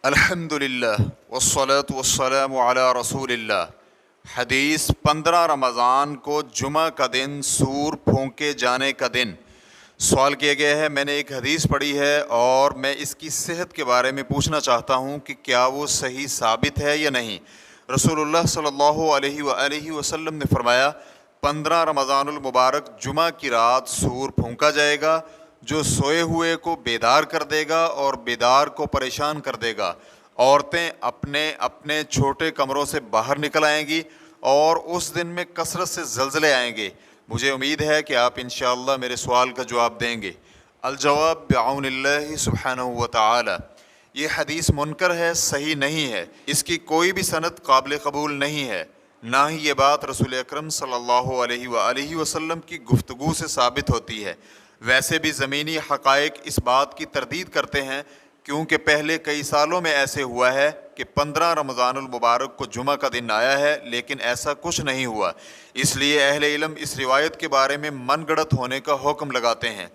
الحمدللہ والصلاة والسلام علی رسول اللہ۔ حدیث 15 رمضان کو جمعہ کا دن سور پھونکے جانے کا دن۔ سوال کیا گیا ہے، میں نے ایک حدیث پڑھی ہے اور میں اس کی صحت کے بارے میں پوچھنا چاہتا ہوں کہ کیا وہ صحیح ثابت ہے یا نہیں۔ رسول اللہ صلی اللہ علیہ وآلہ وسلم نے فرمایا 15 رمضان المبارک جمعہ کی رات سور پھونکا جائے گا جو سوئے ہوئے کو بیدار کر دے گا اور بیدار کو پریشان کر دے گا۔ عورتیں اپنے اپنے چھوٹے کمروں سے باہر نکل آئیں گی اور اس دن میں کثرت سے زلزلے آئیں گے۔ مجھے امید ہے کہ آپ انشاءاللہ میرے سوال کا جواب دیں گے۔ الجواب بعون اللہ سبحانہ وتعالی۔ یہ حدیث منکر ہے، صحیح نہیں ہے، اس کی کوئی بھی سند قابل قبول نہیں ہے، نہ ہی یہ بات رسول اکرم صلی اللہ علیہ وآلہ وسلم کی گفتگو سے ثابت ہوتی ہے۔ ویسے بھی زمینی حقائق اس بات کی تردید کرتے ہیں، کیونکہ پہلے کئی سالوں میں ایسے ہوا ہے کہ 15 رمضان المبارک کو جمعہ کا دن آیا ہے، لیکن ایسا کچھ نہیں ہوا۔ اس لیے اہل علم اس روایت کے بارے میں من گڑت ہونے کا حکم لگاتے ہیں،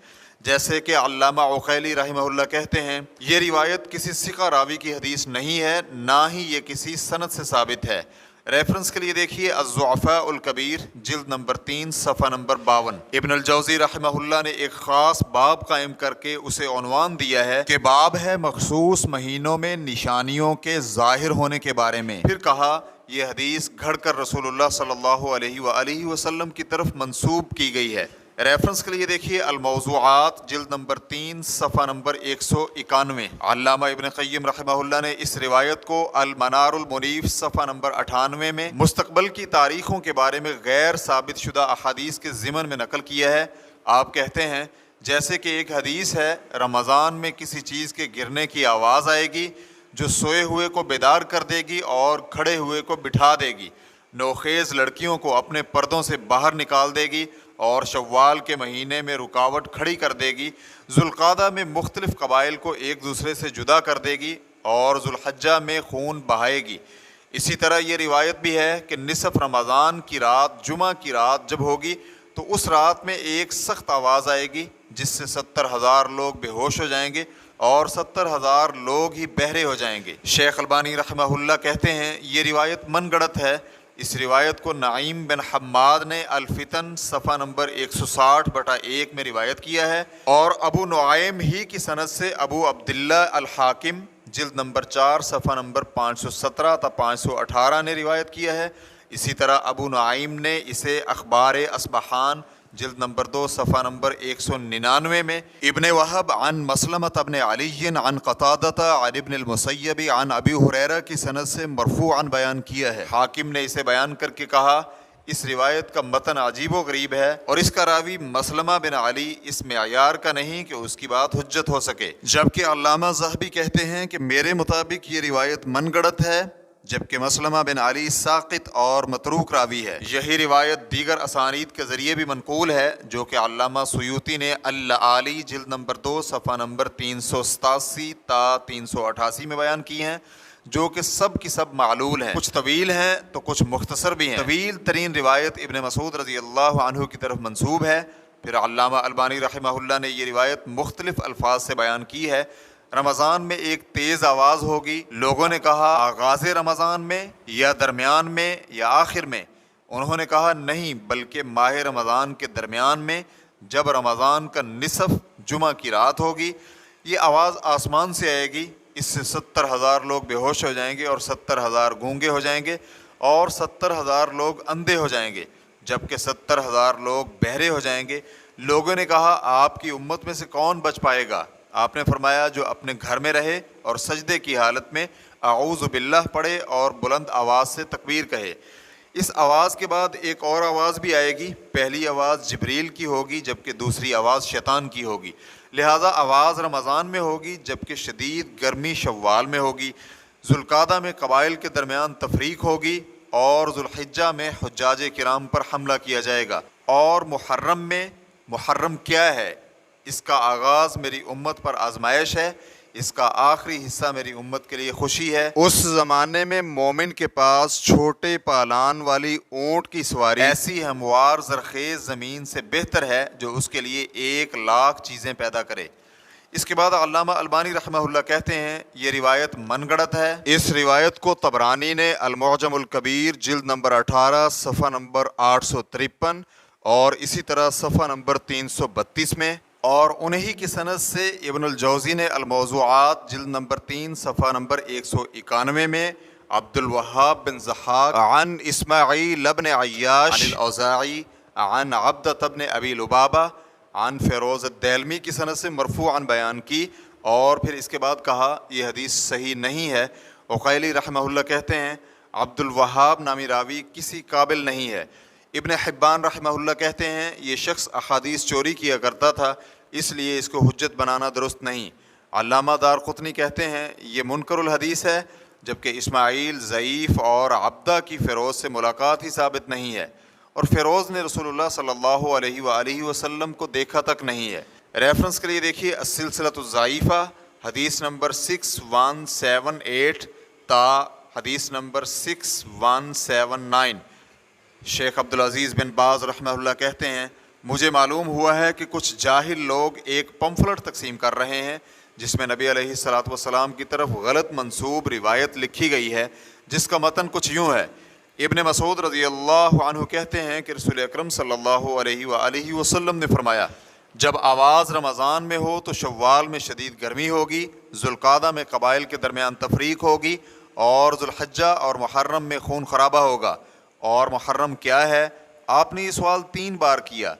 جیسے کہ علامہ عقیلی رحمہ اللہ کہتے ہیں یہ روایت کسی ثقہ راوی کی حدیث نہیں ہے، نہ ہی یہ کسی سند سے ثابت ہے۔ ریفرنس کے لیے دیکھیے الضعفاء الکبیر جلد نمبر 3 صفحہ نمبر 52۔ ابن الجوزی رحمہ اللہ نے ایک خاص باب قائم کر کے اسے عنوان دیا ہے کہ باب ہے مخصوص مہینوں میں نشانیوں کے ظاہر ہونے کے بارے میں۔ پھر کہا یہ حدیث گھڑ کر رسول اللہ صلی اللہ علیہ وآلہ وسلم کی طرف منسوب کی گئی ہے۔ ریفرنس کے لیے دیکھیے الموضوعات جلد نمبر 3 صفحہ نمبر 191۔ علامہ ابن قیم رحمہ اللہ نے اس روایت کو المنار المنیف صفحہ نمبر 98 میں مستقبل کی تاریخوں کے بارے میں غیر ثابت شدہ احادیث کے ضمن میں نقل کیا ہے۔ آپ کہتے ہیں جیسے کہ ایک حدیث ہے رمضان میں کسی چیز کے گرنے کی آواز آئے گی جو سوئے ہوئے کو بیدار کر دے گی اور کھڑے ہوئے کو بٹھا دے گی، نوخیز لڑکیوں کو اپنے پردوں سے باہر نکال دے گی اور شوال کے مہینے میں رکاوٹ کھڑی کر دے گی، ذوالقعدہ میں مختلف قبائل کو ایک دوسرے سے جدا کر دے گی اور ذوالحجہ میں خون بہائے گی۔ اسی طرح یہ روایت بھی ہے کہ نصف رمضان کی رات جمعہ کی رات جب ہوگی تو اس رات میں ایک سخت آواز آئے گی جس سے 70,000 لوگ بے ہوش ہو جائیں گے اور 70,000 لوگ ہی بہرے ہو جائیں گے۔ شیخ البانی رحمہ اللہ کہتے ہیں یہ روایت من گڑت ہے۔ اس روایت کو نعیم بن حماد نے الفتن صفحہ نمبر 160/1 میں روایت کیا ہے، اور ابو نعیم ہی کی سند سے ابو عبداللہ الحاکم جلد نمبر 4 صفحہ نمبر 517 تا 518 نے روایت کیا ہے۔ اسی طرح ابو نعیم نے اسے اخبار اصبحان جلد نمبر 2 صفحہ نمبر 199 میں، ابن وہب عن مسلمۃ بن علی عن قتادۃ عن ابن المسیب عن ابی ہریرہ کی سند سے مرفوعاً بیان کیا ہے۔ حاکم نے اسے بیان کر کے کہا اس روایت کا متن عجیب و غریب ہے اور اس کا راوی مسلمہ بن علی اس معیار کا نہیں کہ اس کی بات حجت ہو سکے، جبکہ علامہ ذہبی کہتے ہیں کہ میرے مطابق یہ روایت من گڑت ہے، جبکہ مسلمہ بن علی ساقط اور متروک راوی ہے۔ یہی روایت دیگر اسانید کے ذریعے بھی منقول ہے جو کہ علامہ سیوطی نے اللآلی جلد نمبر 2 صفحہ نمبر 387 تا 388 میں بیان کی ہیں، جو کہ سب کی سب معلول ہیں، کچھ طویل ہیں تو کچھ مختصر بھی ہیں۔ طویل ترین روایت ابن مسعود رضی اللہ عنہ کی طرف منسوب ہے۔ پھر علامہ البانی رحمہ اللہ نے یہ روایت مختلف الفاظ سے بیان کی ہے۔ رمضان میں ایک تیز آواز ہوگی۔ لوگوں نے کہا آغاز رمضان میں یا درمیان میں یا آخر میں؟ انہوں نے کہا نہیں، بلکہ ماہ رمضان کے درمیان میں، جب رمضان کا نصف جمعہ کی رات ہوگی۔ یہ آواز آسمان سے آئے گی، اس سے 70,000 لوگ بے ہوش ہو جائیں گے اور 70,000 گونگے ہو جائیں گے اور 70,000 لوگ اندھے ہو جائیں گے، جبکہ 70,000 لوگ بہرے ہو جائیں گے۔ لوگوں نے کہا آپ کی امت میں سے کون بچ پائے گا؟ آپ نے فرمایا جو اپنے گھر میں رہے اور سجدے کی حالت میں اعوذ باللہ پڑھے اور بلند آواز سے تکبیر کہے۔ اس آواز کے بعد ایک اور آواز بھی آئے گی، پہلی آواز جبریل کی ہوگی جبکہ دوسری آواز شیطان کی ہوگی، لہذا آواز رمضان میں ہوگی جبکہ شدید گرمی شوال میں ہوگی۔ ذوالقعدہ میں قبائل کے درمیان تفریق ہوگی اور ذوالحجہ میں حجاج کرام پر حملہ کیا جائے گا، اور محرم میں، محرم کیا ہے؟ اس کا آغاز میری امت پر آزمائش ہے، اس کا آخری حصہ میری امت کے لیے خوشی ہے۔ اس زمانے میں مومن کے پاس چھوٹے پالان والی اونٹ کی سواری ایسی ہموار زرخیز زمین سے بہتر ہے جو اس کے لیے 1,00,000 چیزیں پیدا کرے۔ اس کے بعد علامہ البانی رحمہ اللہ کہتے ہیں یہ روایت من گڑت ہے۔ اس روایت کو طبرانی نے المعجم الکبیر جلد نمبر 18 صفحہ نمبر 853 اور اسی طرح صفحہ نمبر 332 میں، اور انہی کی سند سے ابن الجوزی نے الموضوعات جلد نمبر 3 صفحہ نمبر 191 میں عبد الوہاب بن ضحاک عن اسماعیل ابن عیاش عن الاوزاعی عن عبدۃ بن ابی لبابہ عن فیروز الدیلمی کی سند سے مرفوعاً بیان کی، اور پھر اس کے بعد کہا یہ حدیث صحیح نہیں ہے۔ عقیلی رحمہ اللہ کہتے ہیں عبد الوہاب نامی راوی کسی قابل نہیں ہے۔ ابن حبان رحمہ اللہ کہتے ہیں یہ شخص احادیث چوری کیا کرتا تھا، اس لیے اس کو حجت بنانا درست نہیں۔ علامہ دارقطنی کہتے ہیں یہ منکر الحدیث ہے، جبکہ اسماعیل ضعیف اور عبدہ کی فیروز سے ملاقات ہی ثابت نہیں ہے، اور فیروز نے رسول اللہ صلی اللہ علیہ وآلہ وسلم کو دیکھا تک نہیں ہے۔ ریفرنس کے لیے دیکھیے السلسلۃ الضعیفہ حدیث نمبر 6178 تا حدیث نمبر 6179۔ شیخ عبدالعزیز بن باز رحمہ اللہ کہتے ہیں مجھے معلوم ہوا ہے کہ کچھ جاہل لوگ ایک پمفلٹ تقسیم کر رہے ہیں جس میں نبی علیہ الصلاۃ والسلام کی طرف غلط منسوب روایت لکھی گئی ہے، جس کا متن کچھ یوں ہے۔ ابن مسعود رضی اللہ عنہ کہتے ہیں کہ رسول اکرم صلی اللہ علیہ وآلہ وسلم نے فرمایا جب آواز رمضان میں ہو تو شوال میں شدید گرمی ہوگی، ذوالقعدہ میں قبائل کے درمیان تفریق ہوگی، اور ذوالحجہ اور محرم میں خون خرابہ ہوگا۔ اور محرم کیا ہے؟ آپ نے یہ سوال 3 بار کیا۔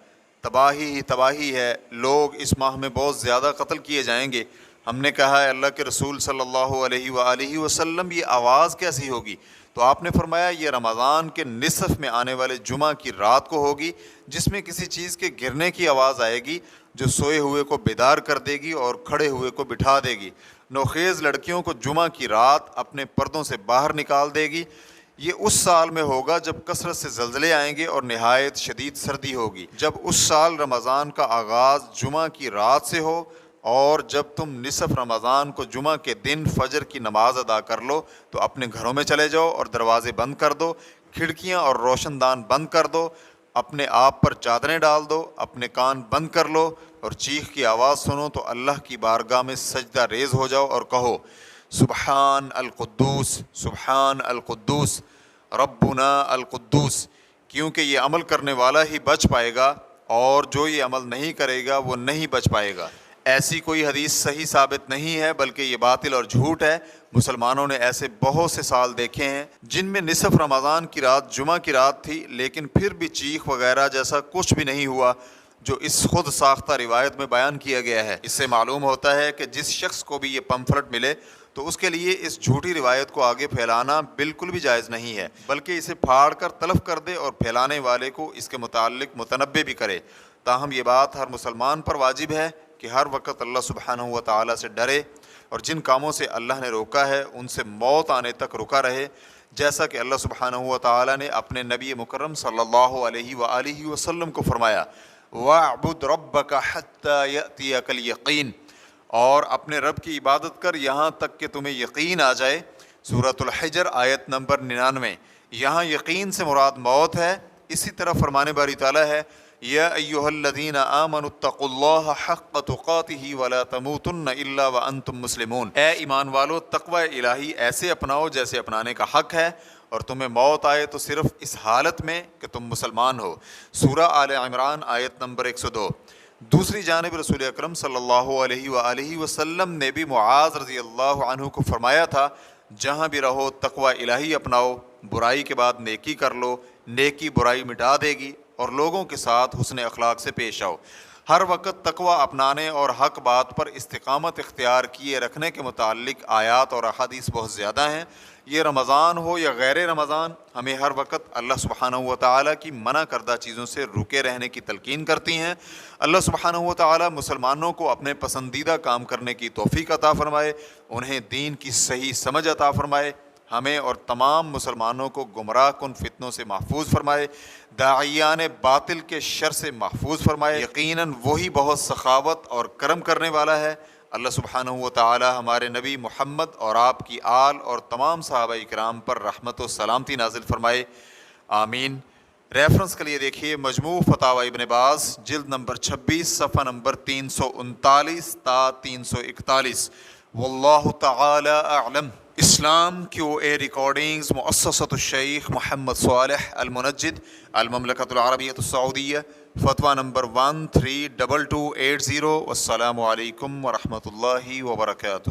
تباہی ہی تباہی ہے، لوگ اس ماہ میں بہت زیادہ قتل کیے جائیں گے۔ ہم نے کہا ہے اللہ کے رسول صلی اللہ علیہ وآلہ وسلم یہ آواز کیسی ہوگی؟ تو آپ نے فرمایا یہ رمضان کے نصف میں آنے والے جمعہ کی رات کو ہوگی، جس میں کسی چیز کے گرنے کی آواز آئے گی جو سوئے ہوئے کو بیدار کر دے گی اور کھڑے ہوئے کو بٹھا دے گی۔ نوخیز لڑکیوں کو جمعہ کی رات اپنے پردوں سے باہر نکال دے گی۔ یہ اس سال میں ہوگا جب کثرت سے زلزلے آئیں گے اور نہایت شدید سردی ہوگی، جب اس سال رمضان کا آغاز جمعہ کی رات سے ہو، اور جب تم نصف رمضان کو جمعہ کے دن فجر کی نماز ادا کر لو تو اپنے گھروں میں چلے جاؤ اور دروازے بند کر دو، کھڑکیاں اور روشن دان بند کر دو، اپنے آپ پر چادریں ڈال دو، اپنے کان بند کر لو، اور چیخ کی آواز سنو تو اللہ کی بارگاہ میں سجدہ ریز ہو جاؤ اور کہو سبحان القدوس سبحان القدوس ربنا القدوس، کیونکہ یہ عمل کرنے والا ہی بچ پائے گا، اور جو یہ عمل نہیں کرے گا وہ نہیں بچ پائے گا۔ ایسی کوئی حدیث صحیح ثابت نہیں ہے، بلکہ یہ باطل اور جھوٹ ہے۔ مسلمانوں نے ایسے بہت سے سال دیکھے ہیں جن میں نصف رمضان کی رات جمعہ کی رات تھی، لیکن پھر بھی چیخ وغیرہ جیسا کچھ بھی نہیں ہوا جو اس خود ساختہ روایت میں بیان کیا گیا ہے۔ اس سے معلوم ہوتا ہے کہ جس شخص کو بھی یہ پمفلٹ ملے تو اس کے لیے اس جھوٹی روایت کو آگے پھیلانا بالکل بھی جائز نہیں ہے، بلکہ اسے پھاڑ کر تلف کر دے اور پھیلانے والے کو اس کے متعلق متنبہ بھی کرے۔ تاہم یہ بات ہر مسلمان پر واجب ہے کہ ہر وقت اللہ سبحانہ و تعالیٰ سے ڈرے، اور جن کاموں سے اللہ نے روکا ہے ان سے موت آنے تک رکا رہے، جیسا کہ اللہ سبحانہ و تعالیٰ نے اپنے نبی مکرم صلی اللہ علیہ وآلہ وسلم کو فرمایا وَاعْبُدْ رَبَّكَ حَتَّى يَأْتِيَكَ الْيَقِينُ، اور اپنے رب کی عبادت کر یہاں تک کہ تمہیں یقین آ جائے۔ سورۃ الحجر آیت نمبر 99۔ یہاں یقین سے مراد موت ہے۔ اسی طرح فرمان باری تعالیٰ ہے یا ایھا الذین آمنوا اتقوا اللہ حق تقاتہ ولا تموتن الا وانتم مسلمون، اے ایمان والو تقوی الہی ایسے اپناؤ جیسے اپنانے کا حق ہے، اور تمہیں موت آئے تو صرف اس حالت میں کہ تم مسلمان ہو۔ سورہ آل عمران آیت نمبر 102۔ دوسری جانب رسول اکرم صلی اللہ علیہ وآلہ وسلم نے بھی معاذ رضی اللہ عنہ کو فرمایا تھا جہاں بھی رہو تقوی الہی اپناؤ، برائی کے بعد نیکی کر لو، نیکی برائی مٹا دے گی، اور لوگوں کے ساتھ حسن اخلاق سے پیش آؤ۔ ہر وقت تقوی اپنانے اور حق بات پر استقامت اختیار کیے رکھنے کے متعلق آیات اور احادیث بہت زیادہ ہیں۔ یہ رمضان ہو یا غیر رمضان، ہمیں ہر وقت اللہ سبحانہ و تعالیٰ کی منع کردہ چیزوں سے رکے رہنے کی تلقین کرتی ہیں۔ اللہ سبحانہ و تعالیٰ مسلمانوں کو اپنے پسندیدہ کام کرنے کی توفیق عطا فرمائے، انہیں دین کی صحیح سمجھ عطا فرمائے، ہمیں اور تمام مسلمانوں کو گمراہ کن فتنوں سے محفوظ فرمائے، داعیان باطل کے شر سے محفوظ فرمائے۔ یقیناً وہی بہت سخاوت اور کرم کرنے والا ہے۔ اللہ سبحانہ و تعالی ہمارے نبی محمد اور آپ کی آل اور تمام صحابہ کرام پر رحمت و سلامتی نازل فرمائے، آمین۔ ریفرنس کے لیے دیکھیے مجموع فتاوی ابن باز جلد نمبر 26 صفحہ نمبر 339 تا 341. واللہ تعالی اعلم. اسلام کیو اے ریکارڈنگز مؤسسۃ الشیخ محمد صالح المنجد المملکۃ العربیۃ السعودیہ فتویٰ نمبر 132280. والسلام علیکم ورحمۃ اللہ وبرکاتہ.